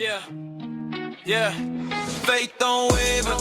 Yeah, yeah. Faith don't waver.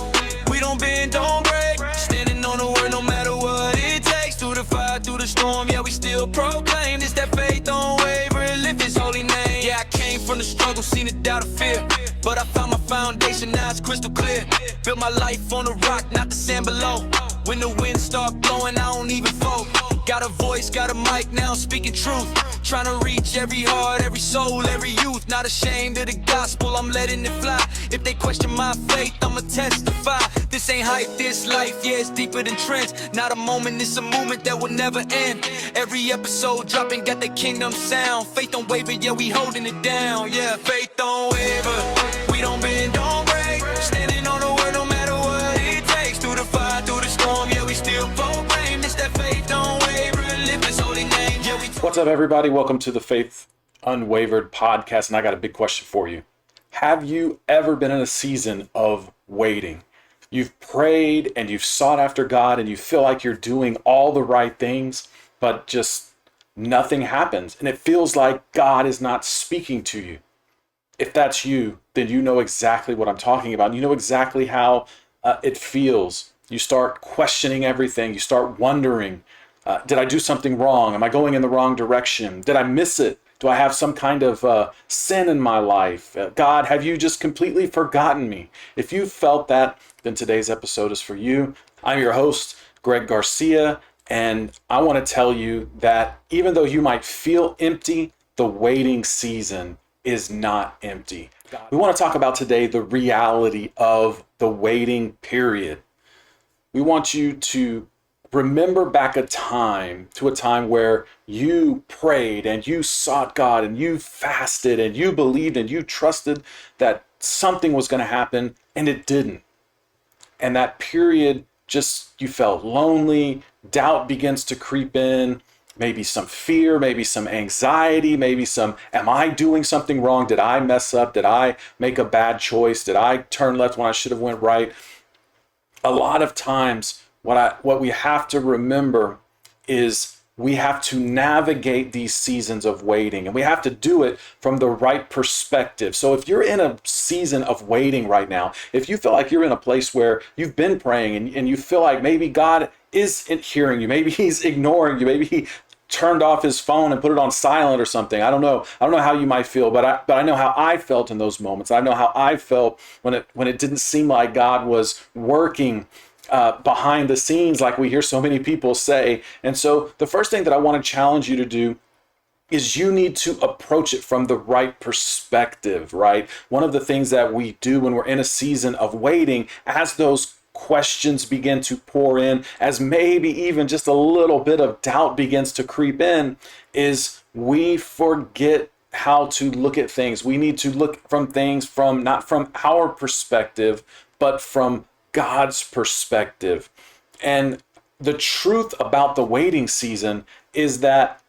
We don't bend, don't break. Standing on the word no matter what it takes. Through the fire, through the storm, yeah, we still proclaim. It's that faith don't waver, lift his holy name. Yeah, I came from the struggle, seen the doubt of fear. But I found my foundation, now it's crystal clear. Built my life on the rock, not the sand below. When the wind start blowing, I don't even fold. Got a voice, got a mic, now I'm speaking truth. Trying to reach every heart, every soul, every youth. Not ashamed of the gospel, I'm letting it fly. If they question my faith, I'ma testify. This ain't hype, this life, yeah, it's deeper than trends. Not a moment, it's a movement that will never end. Every episode dropping, got the kingdom sound. Faith don't waver, yeah, we holding it down. Yeah, faith don't waver, we don't bend, don't break. Standing on the word no matter what it takes. Through the fire, through the storm, yeah, we still proclaim. It's that faith don't waver, lift his holy name, yeah, we. What's up, everybody? Welcome to the Faith Unwavered podcast, and I got a big question for you. Have you ever been in a season of waiting? You've prayed and you've sought after God and you feel like you're doing all the right things, but just nothing happens, and it feels like God is not speaking to you. If that's you, then you know exactly what I'm talking about. You know exactly how it feels. You start questioning everything. You start wondering, did I do something wrong? Am I going in the wrong direction? Did I miss it? Do I have some kind of sin in my life? God, have you just completely forgotten me? If you felt that, then today's episode is for you. I'm your host, Greg Garcia, and I want to tell you that even though you might feel empty, the waiting season is not empty. We want to talk about today the reality of the waiting period. We want you to remember back to a time where you prayed and you sought God and you fasted and you believed and you trusted that something was going to happen, and it didn't. And that period, just you felt lonely, doubt begins to creep in, maybe some fear, maybe some anxiety, maybe some, am I doing something wrong? Did I mess up? Did I make a bad choice? Did I turn left when I should have went right? A lot of times, what we have to remember is we have to navigate these seasons of waiting, and we have to do it from the right perspective. So if you're in a season of waiting right now, if you feel like you're in a place where you've been praying and you feel like maybe God isn't hearing you, maybe he's ignoring you, maybe he turned off his phone and put it on silent or something. I don't know how you might feel, but I know how I felt in those moments. I know how I felt when it didn't seem like God was working behind the scenes, like we hear so many people say. And so the first thing that I want to challenge you to do is you need to approach it from the right perspective, right? One of the things that we do when we're in a season of waiting, as those questions begin to pour in, as maybe even just a little bit of doubt begins to creep in, is we forget how to look at things. We need to look from things not from our perspective, but from God's perspective. And the truth about the waiting season is that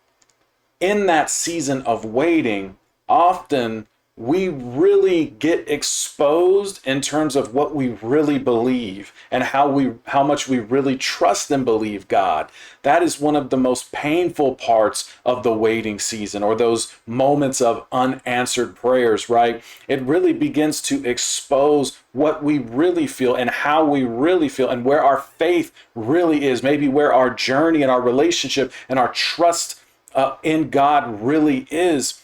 in that season of waiting, often we really get exposed in terms of what we really believe and how much we really trust and believe God. That is one of the most painful parts of the waiting season, or those moments of unanswered prayers, right? It really begins to expose what we really feel and how we really feel and where our faith really is, maybe where our journey and our relationship and our trust in God really is.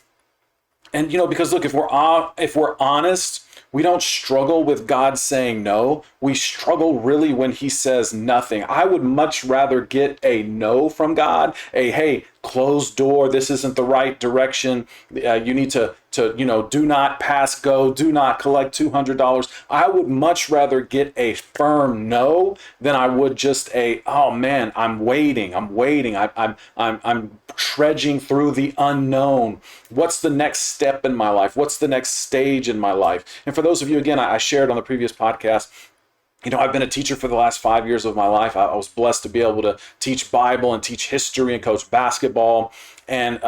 And because look, if we're honest, we don't struggle with God saying no. We struggle really when he says nothing. I would much rather get a no from God, hey, closed door, this isn't the right direction. You need to do not pass go, do not collect $200. I would much rather get a firm no than I would just oh man, I'm waiting. I'm trudging through the unknown. What's the next step in my life? What's the next stage in my life? And for those of you, again, I shared on the previous podcast, I've been a teacher for the last 5 years of my life. I was blessed to be able to teach Bible and teach history and coach basketball. And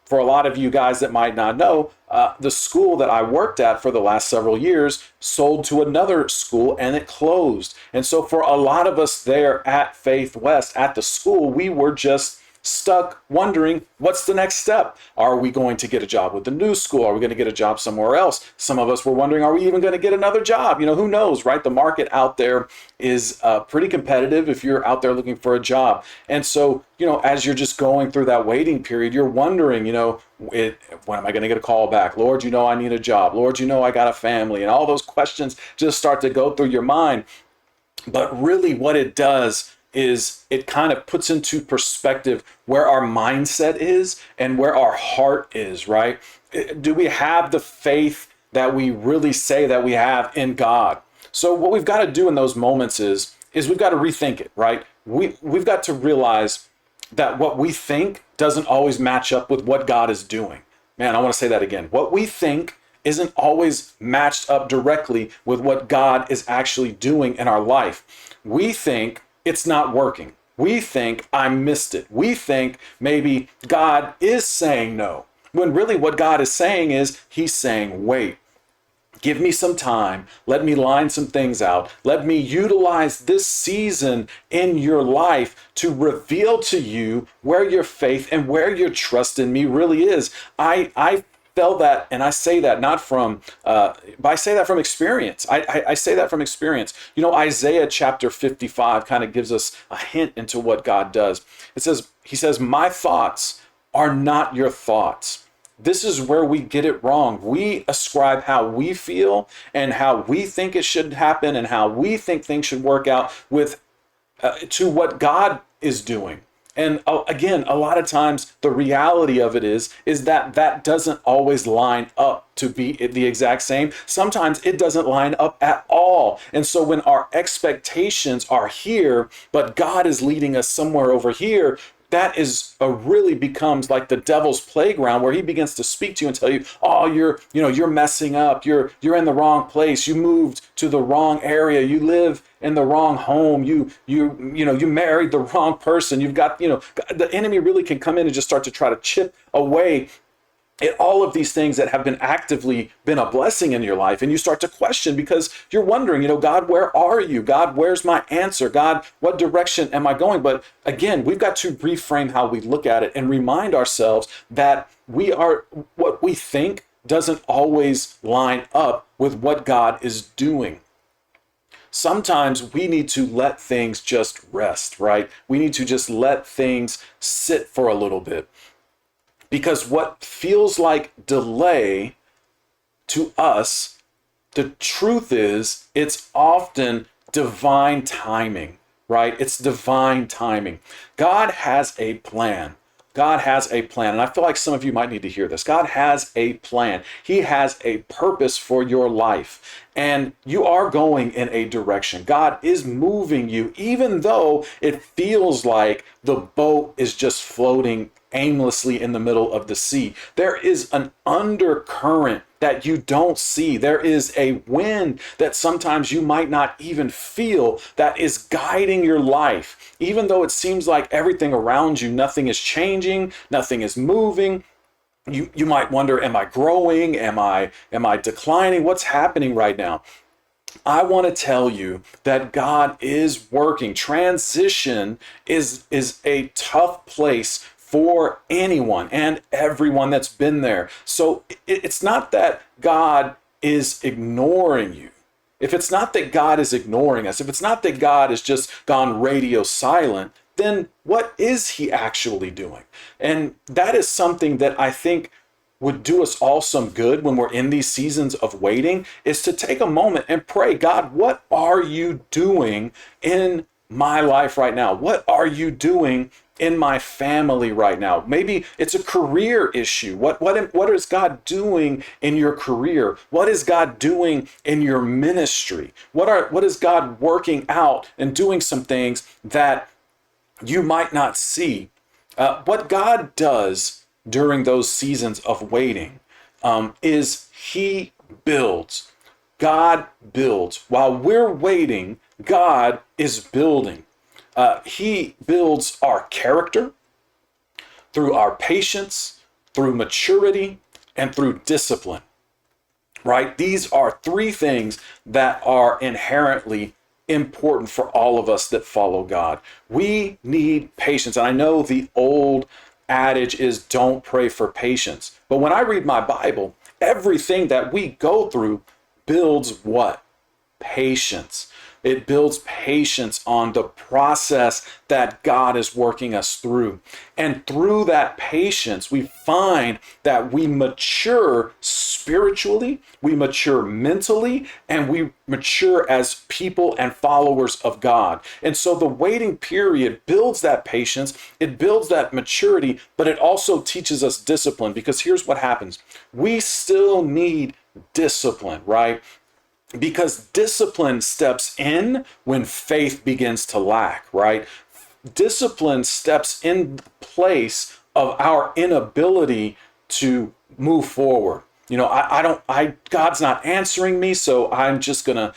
for a lot of you guys that might not know, the school that I worked at for the last several years sold to another school and it closed. And so for a lot of us there at Faith West, at the school, we were just stuck wondering, what's the next step? Are we going to get a job with the new school? Are we going to get a job somewhere else? Some of us were wondering, are we even going to get another job? Who knows, right? The market out there is pretty competitive if you're out there looking for a job. And so, as you're just going through that waiting period, you're wondering, when am I going to get a call back? Lord, I need a job. Lord, I got a family. And all those questions just start to go through your mind. But really what it does is it kind of puts into perspective where our mindset is and where our heart is, right? Do we have the faith that we really say that we have in God? So what we've got to do in those moments is we've got to rethink it, right? We've got to realize that what we think doesn't always match up with what God is doing. Man, I want to say that again. What we think isn't always matched up directly with what God is actually doing in our life. We think it's not working. We think I missed it. We think maybe God is saying no, when really what God is saying is he's saying, wait, give me some time. Let me line some things out. Let me utilize this season in your life to reveal to you where your faith and where your trust in me really is. I felt that, and I say that not from, but I say that from experience. I say that from experience. Isaiah chapter 55 kind of gives us a hint into what God does. He says, my thoughts are not your thoughts. This is where we get it wrong. We ascribe how we feel and how we think it should happen and how we think things should work out to what God is doing. And again, a lot of times the reality of it is that doesn't always line up to be the exact same. Sometimes it doesn't line up at all. And so when our expectations are here, but God is leading us somewhere over here, that is really becomes like the devil's playground, where he begins to speak to you and tell you, oh, you're messing up. You're in the wrong place. You moved to the wrong area. You live in the wrong home. You married the wrong person. You've got, the enemy really can come in and just start to try to chip away at all of these things that have been actively been a blessing in your life. And you start to question because you're wondering, God, where are you? God, where's my answer? God, what direction am I going? But again, we've got to reframe how we look at it and remind ourselves that what we think doesn't always line up with what God is doing. Sometimes we need to let things just rest, right? We need to just let things sit for a little bit. Because what feels like delay to us, the truth is it's often divine timing, right? It's divine timing. God has a plan. God has a plan. And I feel like some of you might need to hear this. God has a plan. He has a purpose for your life. And you are going in a direction. God is moving you, even though it feels like the boat is just floating aimlessly in the middle of the sea. There is an undercurrent that you don't see. There is a wind that sometimes you might not even feel that is guiding your life. Even though it seems like everything around you, nothing is changing, nothing is moving. You might wonder, am I growing? Am I declining? What's happening right now? I want to tell you that God is working. Transition is a tough place for anyone and everyone that's been there. So it's not that God is ignoring you. If it's not that God is ignoring us, if it's not that God has just gone radio silent, then what is he actually doing? And that is something that I think would do us all some good when we're in these seasons of waiting, is to take a moment and pray, God, what are you doing in my life right now? What are you doing in my family right now? Maybe it's a career issue. What is God doing in your career? What is God doing in your ministry? What is God working out and doing some things that you might not see? What God does during those seasons of waiting is he builds. God builds. While we're waiting, God is building. He builds our character through our patience, through maturity, and through discipline, right? These are three things that are inherently important for all of us that follow God. We need patience. And I know the old adage is don't pray for patience. But when I read my Bible, everything that we go through builds what? Patience. It builds patience on the process that God is working us through. And through that patience, we find that we mature spiritually, we mature mentally, and we mature as people and followers of God. And so the waiting period builds that patience, it builds that maturity, but it also teaches us discipline, because here's what happens. We still need discipline, right? Because discipline steps in when faith begins to lack, right? Discipline steps in place of our inability to move forward. God's not answering me, so I'm just gonna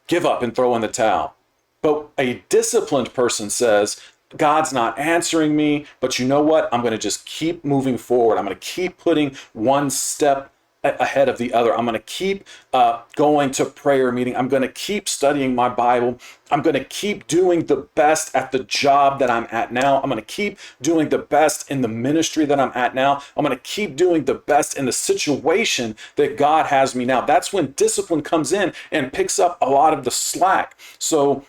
give up and throw in the towel. But a disciplined person says, God's not answering me, but you know what? I'm gonna just keep moving forward. I'm gonna keep putting one step ahead of the other. I'm going to keep going to prayer meeting. I'm going to keep studying my Bible. I'm going to keep doing the best at the job that I'm at now. I'm going to keep doing the best in the ministry that I'm at now. I'm going to keep doing the best in the situation that God has me now. That's when discipline comes in and picks up a lot of the slack. So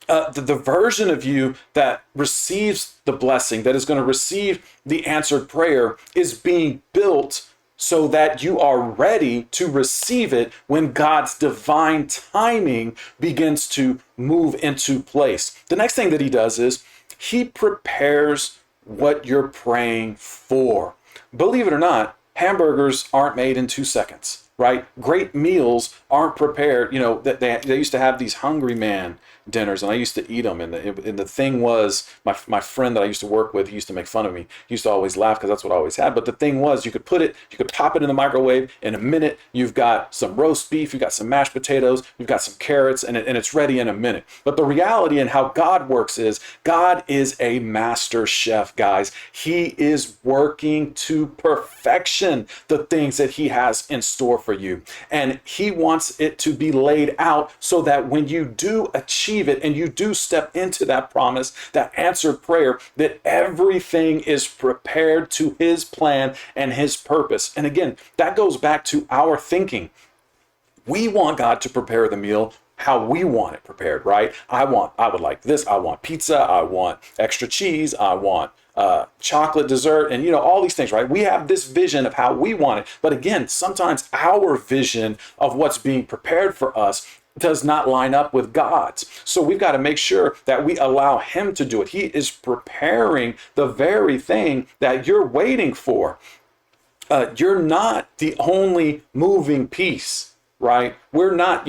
the version of you that receives the blessing, that is going to receive the answered prayer, is being built so that you are ready to receive it when God's divine timing begins to move into place. The next thing that he does is he prepares what you're praying for. Believe it or not, hamburgers aren't made in 2 seconds, right? Great meals aren't prepared. They used to have these Hungry Man dinners, and I used to eat them. And the thing was, my friend that I used to work with, he used to make fun of me. He used to always laugh because that's what I always had. But the thing was, you could pop it in the microwave. In a minute, you've got some roast beef, you've got some mashed potatoes, you've got some carrots, and it's ready in a minute. But the reality and how God works is, God is a master chef, guys. He is working to perfection the things that he has in store for you. And he wants it to be laid out so that when you do achieve it and you do step into that promise, that answered prayer, that everything is prepared to his plan and his purpose. And again, that goes back to our thinking. We want God to prepare the meal how we want it prepared, right? I would like this. I want pizza. I want extra cheese. I want chocolate dessert, and all these things, right? We have this vision of how we want it. But again, sometimes our vision of what's being prepared for us does not line up with God's. So we've got to make sure that we allow him to do it. He is preparing the very thing that you're waiting for. You're not the only moving piece, right? We're not,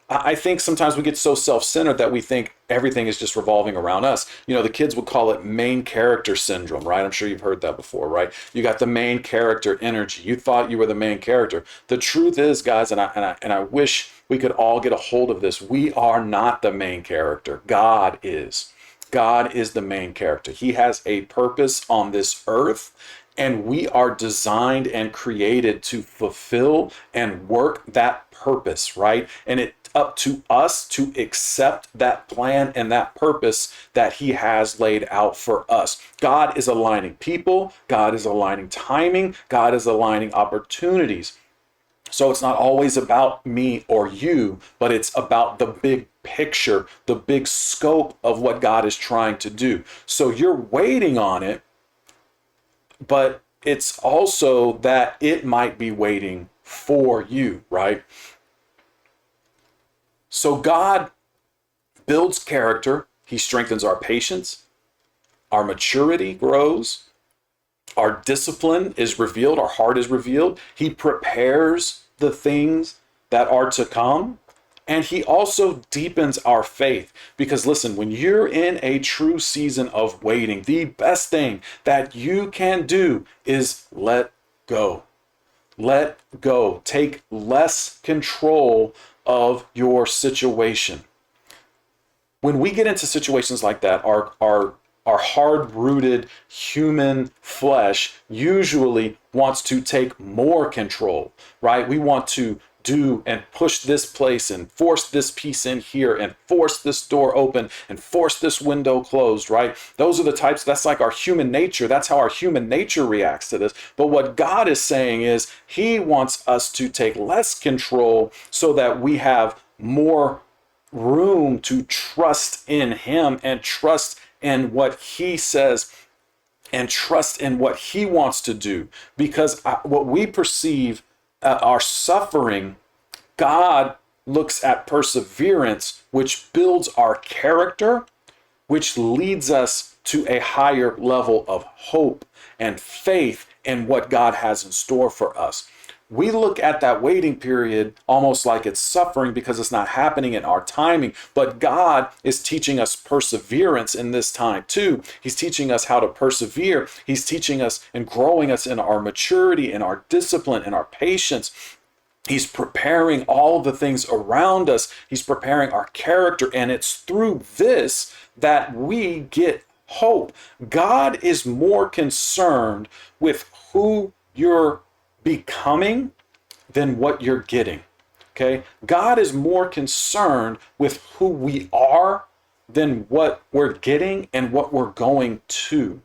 I think sometimes we get so self-centered that we think everything is just revolving around us. The kids would call it main character syndrome, right? I'm sure you've heard that before, right? You got the main character energy. You thought you were the main character. The truth is, guys, and I wish we could all get a hold of this. We are not the main character. God is. God is the main character. He has a purpose on this earth, and we are designed and created to fulfill and work that purpose, right? And it's up to us to accept that plan and that purpose that he has laid out for us. God is aligning people. God is aligning timing. God is aligning opportunities. So it's not always about me or you, but it's about the big picture, the big scope of what God is trying to do. So you're waiting on it, but it's also that it might be waiting for you, right? So God builds character. He strengthens our patience. Our maturity grows. Our discipline is revealed. Our heart is revealed. He prepares the things that are to come. And he also deepens our faith. Because listen, when you're in a true season of waiting, the best thing that you can do is let go. Let go. Take less control of your situation. When we get into situations like that, our hard-rooted human flesh usually wants to take more control, right? We want to do and push this place and force this piece in here and force this door open and force this window closed, right? Those are the types, that's like our human nature. That's how our human nature reacts to this. But what God is saying is he wants us to take less control so that we have more room to trust in him and trust in what he says and trust in what he wants to do. Because what we perceive our suffering, God looks at perseverance, which builds our character, which leads us to a higher level of hope and faith in what God has in store for us. We look at that waiting period almost like it's suffering because it's not happening in our timing. But God is teaching us perseverance in this time too. He's teaching us how to persevere. He's teaching us and growing us in our maturity, in our discipline, in our patience. He's preparing all the things around us. He's preparing our character. And it's through this that we get hope. God is more concerned with who you're becoming than what you're getting. Okay? God is more concerned with who we are than what we're getting and what we're going to.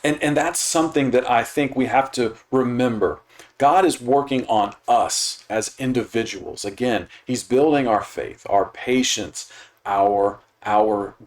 And that's something that I think we have to remember. God is working on us as individuals. Again, he's building our faith, our patience, our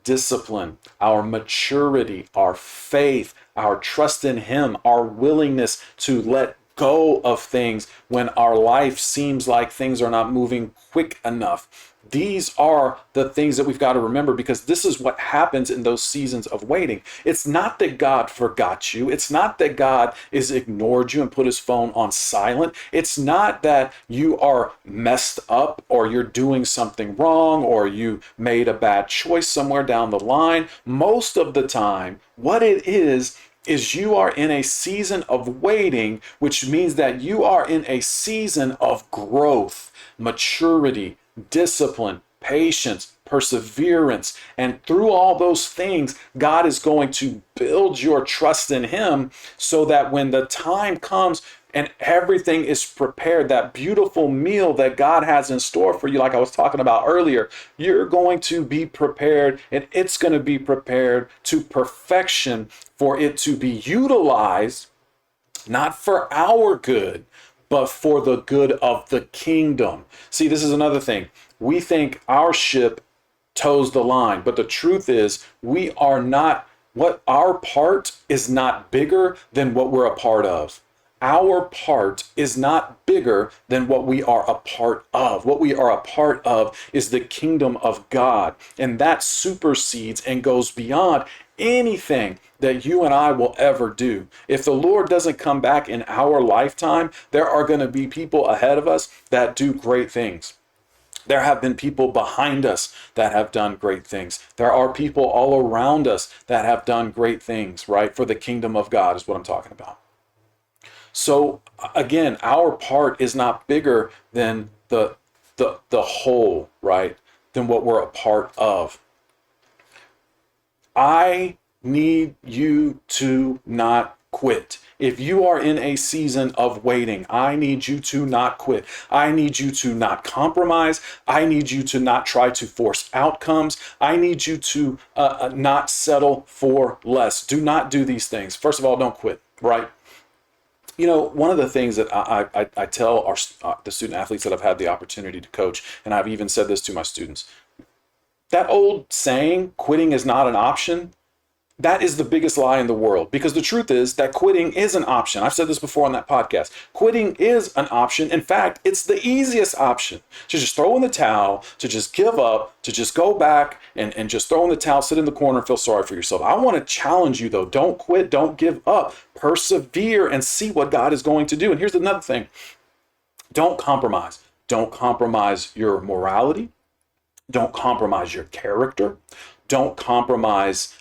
discipline, our maturity, our faith, our trust in him, our willingness to let go of things when our life seems like things are not moving quick enough. These are the things that we've got to remember, because this is what happens in those seasons of waiting. It's not that God forgot you. It's not that God has ignored you and put his phone on silent. It's not that you are messed up or you're doing something wrong or you made a bad choice somewhere down the line. Most of the time, what it is you are in a season of waiting, which means that you are in a season of growth, maturity, discipline, patience, perseverance. And through all those things, God is going to build your trust in him so that when the time comes and everything is prepared, that beautiful meal that God has in store for you, like I was talking about earlier, you're going to be prepared, and it's going to be prepared to perfection for it to be utilized, not for our good, but for the good of the kingdom. See, this is another thing. We think our ship tows the line, but the truth is we are not, what our part is not bigger than what we're a part of. Our part is not bigger than what we are a part of. What we are a part of is the kingdom of God, and that supersedes and goes beyond anything that you and I will ever do. If the Lord doesn't come back in our lifetime, there are going to be people ahead of us that do great things. There have been people behind us that have done great things. There are people all around us that have done great things, right? For the kingdom of God is what I'm talking about. So again, our part is not bigger than the whole, right? Than what we're a part of. I need you to not quit. If you are in a season of waiting, I need you to not quit. I need you to not compromise. I need you to not try to force outcomes. I need you to not settle for less. Do not do these things. First of all, don't quit, right? You know, one of the things that I tell the student athletes that I've had the opportunity to coach, and I've even said this to my students, that old saying, quitting is not an option, that is the biggest lie in the world, because the truth is that quitting is an option. I've said this before on that podcast. Quitting is an option. In fact, it's the easiest option, to just throw in the towel, to just give up, to just go back and just throw in the towel, sit in the corner and feel sorry for yourself. I want to challenge you though. Don't quit. Don't give up. Persevere and see what God is going to do. And here's another thing. Don't compromise. Don't compromise your morality. Don't compromise your character. Don't compromise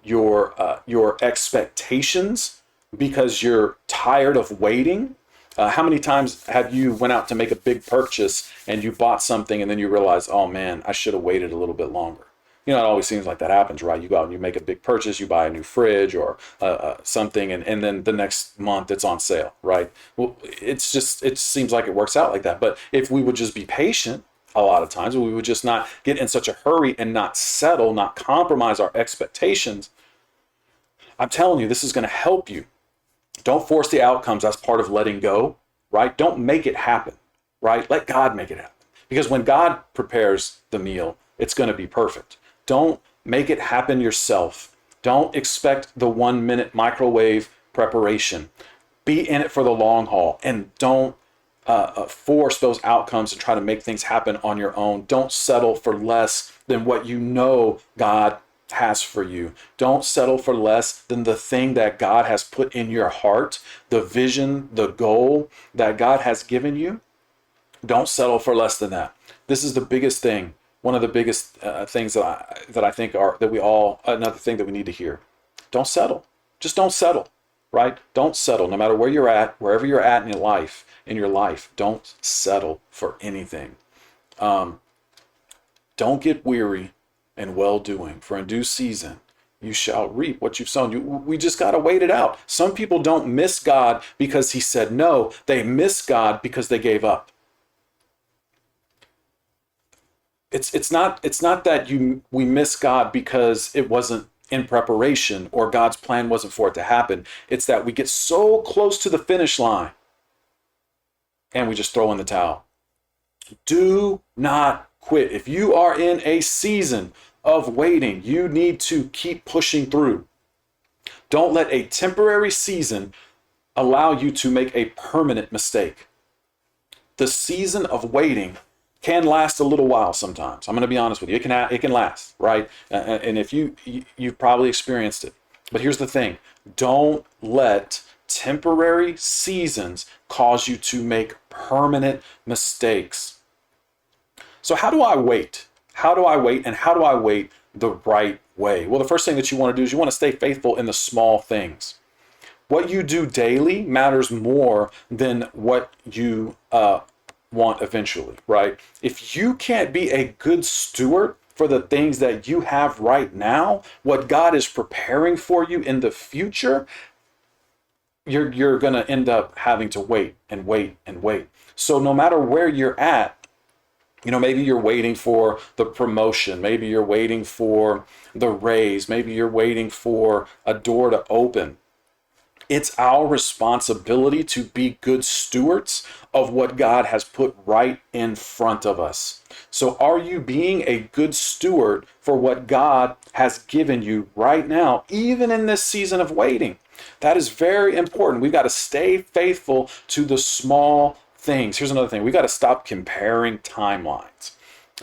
your expectations because you're tired of waiting. How many times have you went out to make a big purchase and you bought something and then you realize, oh man, I should have waited a little bit longer? You know, it always seems like that happens, right? You go out and you make a big purchase, you buy a new fridge or something, and then the next month it's on sale, right? Well, it seems like it works out like that. But if we would just be patient, a lot of times we would just not get in such a hurry and not settle, not compromise our expectations. I'm telling you, this is going to help you. Don't force the outcomes. That's part of letting go, right? Don't make it happen, right? Let God make it happen. Because when God prepares the meal, it's going to be perfect. Don't make it happen yourself. Don't expect the 1-minute microwave preparation. Be in it for the long haul, and don't force those outcomes and try to make things happen on your own. Don't settle for less than what you know God has for you. Don't settle for less than the thing that God has put in your heart, the vision, the goal that God has given you. Don't settle for less than that. This is the biggest thing. One of the biggest things that I think another thing that we need to hear. Don't settle. Just don't settle, right? Don't settle. No matter where you're at, wherever you're at in your life, don't settle for anything. Don't get weary in well-doing, for in due season you shall reap what you've sown. We just got to wait it out. Some people don't miss God because he said no. They miss God because they gave up. It's not that we miss God because it wasn't in preparation or God's plan wasn't for it to happen. It's that we get so close to the finish line and we just throw in the towel. Do not quit. If you are in a season of waiting, you need to keep pushing through. Don't let a temporary season allow you to make a permanent mistake. The season of waiting can last a little while sometimes. I'm going to be honest with you. It can last, right? And if you've probably experienced it. But here's the thing. Don't let temporary seasons cause you to make permanent mistakes. So how do I wait? How do I wait, and how do I wait the right way? Well, the first thing that you want to do is you want to stay faithful in the small things. What you do daily matters more than what you want eventually, right? If you can't be a good steward for the things that you have right now, what God is preparing for you in the future, you're going to end up having to wait and wait and wait. So no matter where you're at, maybe you're waiting for the promotion, maybe you're waiting for the raise, maybe you're waiting for a door to open. It's our responsibility to be good stewards of what God has put right in front of us. So are you being a good steward for what God has given you right now, even in this season of waiting? That is very important. We've got to stay faithful to the small things. Here's another thing. We got to stop comparing timelines.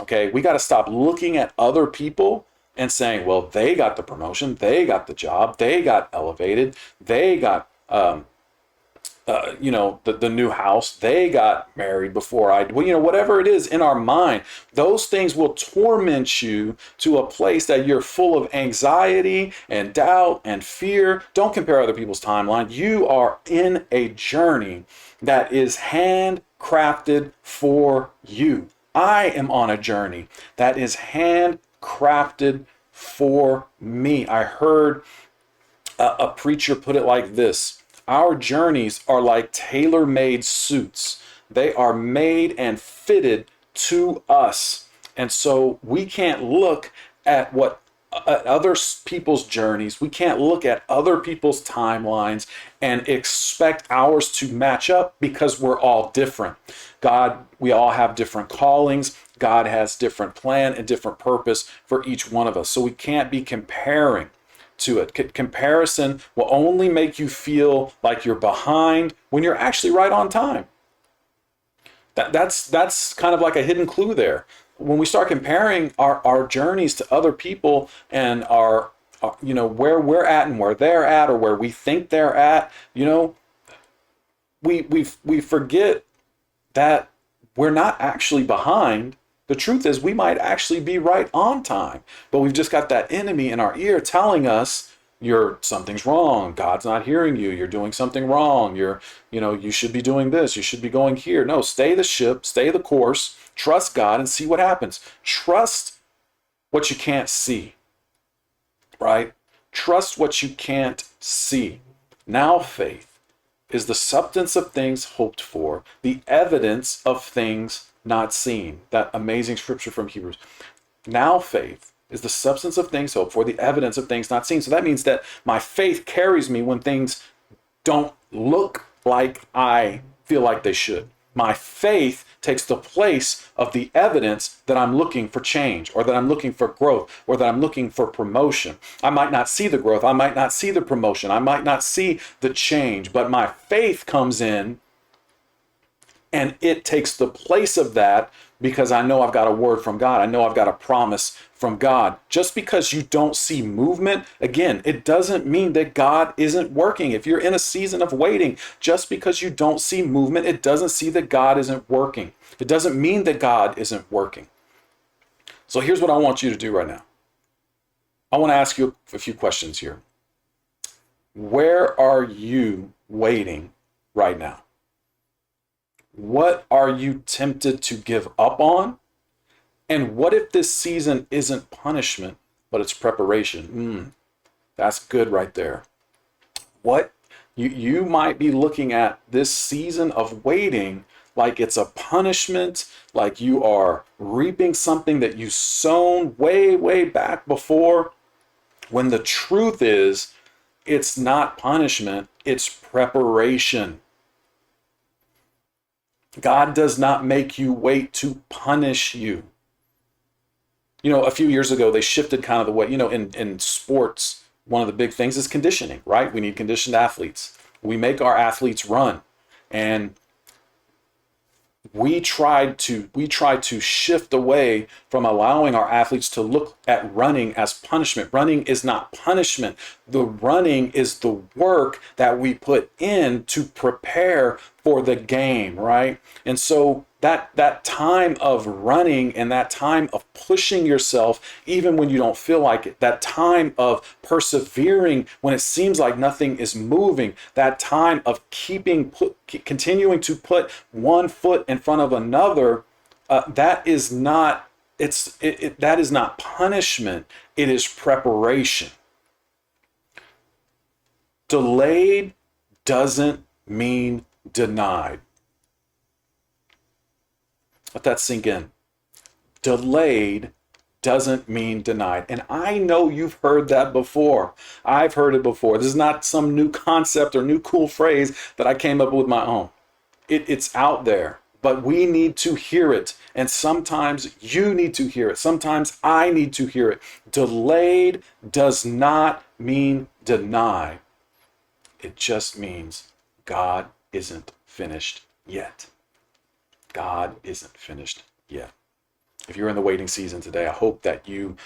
Okay? We got to stop looking at other people and saying, well, they got the promotion, they got the job, they got elevated, they got, the new house, they got married before I, whatever it is in our mind, those things will torment you to a place that you're full of anxiety and doubt and fear. Don't compare other people's timeline. You are in a journey that is handcrafted for you. I am on a journey that is handcrafted for me. I heard a preacher put it like this: our journeys are like tailor-made suits. They are made and fitted to us. And so we can't look at other people's journeys. We can't look at other people's timelines and expect ours to match up, because we're all different. We all have different callings. God has different plan and different purpose for each one of us. So we can't be comparing to it. Comparison will only make you feel like you're behind when you're actually right on time. That's kind of like a hidden clue there. When we start comparing our journeys to other people and our where we're at and where they're at, or where we think they're at, we forget that we're not actually behind. The truth is, we might actually be right on time, but we've just got that enemy in our ear telling us something's wrong. God's not hearing you. You're doing something wrong. You should be doing this. You should be going here. No, stay the ship, stay the course, trust God, and see what happens. Trust what you can't see, right? Trust what you can't see. Now faith is the substance of things hoped for, the evidence of things not seen. That amazing scripture from Hebrews. Now faith is the substance of things hoped for, the evidence of things not seen. So that means that my faith carries me when things don't look like I feel like they should. My faith takes the place of the evidence that I'm looking for change, or that I'm looking for growth, or that I'm looking for promotion. I might not see the growth. I might not see the promotion. I might not see the change, but my faith comes in and it takes the place of that, because I know I've got a word from God. I know I've got a promise from God. Just because you don't see movement, again, it doesn't mean that God isn't working. If you're in a season of waiting, just because you don't see movement, it doesn't see that God isn't working. It doesn't mean that God isn't working. So here's what I want you to do right now. I want to ask you a few questions here. Where are you waiting right now? What are you tempted to give up on? And what if this season isn't punishment, but it's preparation? That's good right there. What you might be looking at this season of waiting like it's a punishment, like you are reaping something that you sown way, way back before, when the truth is, it's not punishment, it's preparation. God does not make you wait to punish you. You know, a few years ago, they shifted kind of the way, you know, in sports, one of the big things is conditioning, right? We need conditioned athletes. We make our athletes run. And we tried to shift away from allowing our athletes to look at running as punishment. Running is not punishment. The running is the work that we put in to prepare for the game, right? And so that time of running and that time of pushing yourself, even when you don't feel like it, that time of persevering when it seems like nothing is moving, that time of continuing to put one foot in front of another, that is not punishment. It is preparation. Delayed doesn't mean denied. Let that sink in. Delayed doesn't mean denied. And I know you've heard that before. I've heard it before. This is not some new concept or new cool phrase that I came up with my own. It's out there, but we need to hear it. And sometimes you need to hear it. Sometimes I need to hear it. Delayed does not mean denied. It just means God isn't finished yet. God isn't finished yet. If you're in the waiting season today, I hope that you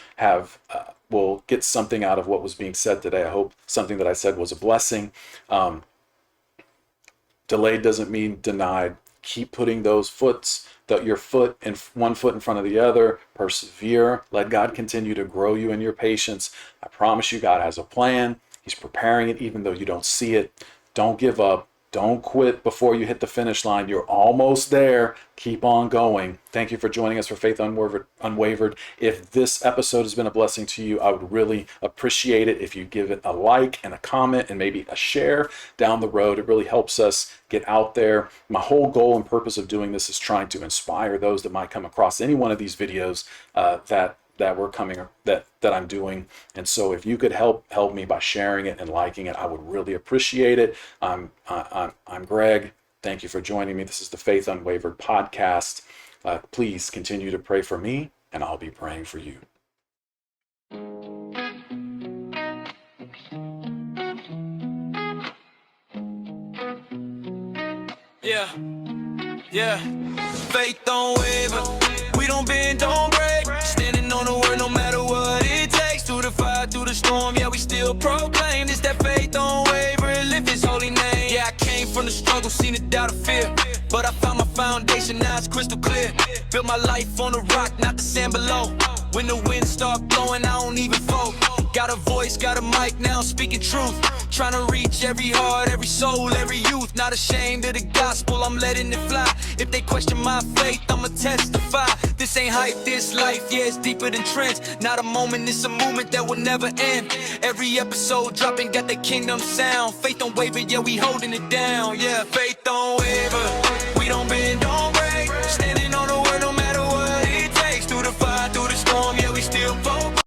will get something out of what was being said today. I hope something that I said was a blessing. Delayed doesn't mean denied. Keep putting those your foot and one foot in front of the other. Persevere. Let God continue to grow you in your patience. I promise you, God has a plan. He's preparing it even though you don't see it. Don't give up. Don't quit before you hit the finish line. You're almost there. Keep on going. Thank you for joining us for Faith Unwavered. If this episode has been a blessing to you, I would really appreciate it if you give it a like and a comment and maybe a share down the road. It really helps us get out there. My whole goal and purpose of doing this is trying to inspire those that might come across any one of these videos that I'm doing. And so if you could help me by sharing it and liking it, I would really appreciate it. I'm Greg. Thank you for joining me. This is the Faith Unwavered podcast. Please continue to pray for me, and I'll be praying for you. Yeah. Faith don't waver. We don't bend, don't break. Standing on the word no matter what it takes. Through the fire, through the storm, yeah, we still proclaim this, that faith don't waver. Lift his holy name. Yeah, I came from the struggle, seen the doubt of fear, but I found my foundation, now it's crystal clear. Built my life on the rock, not the sand below. When the wind start blowing, I don't even fold. Got a voice, got a mic, now I'm speaking truth. Trying to reach every heart, every soul, every youth. Not ashamed of the gospel, I'm letting it fly. If they question my faith, I'ma testify. This ain't hype, this life, yeah, it's deeper than trends. Not a moment, it's a movement that will never end. Every episode dropping, got the kingdom sound. Faith don't waver, yeah, we holding it down. Yeah, faith don't waver, we don't bend.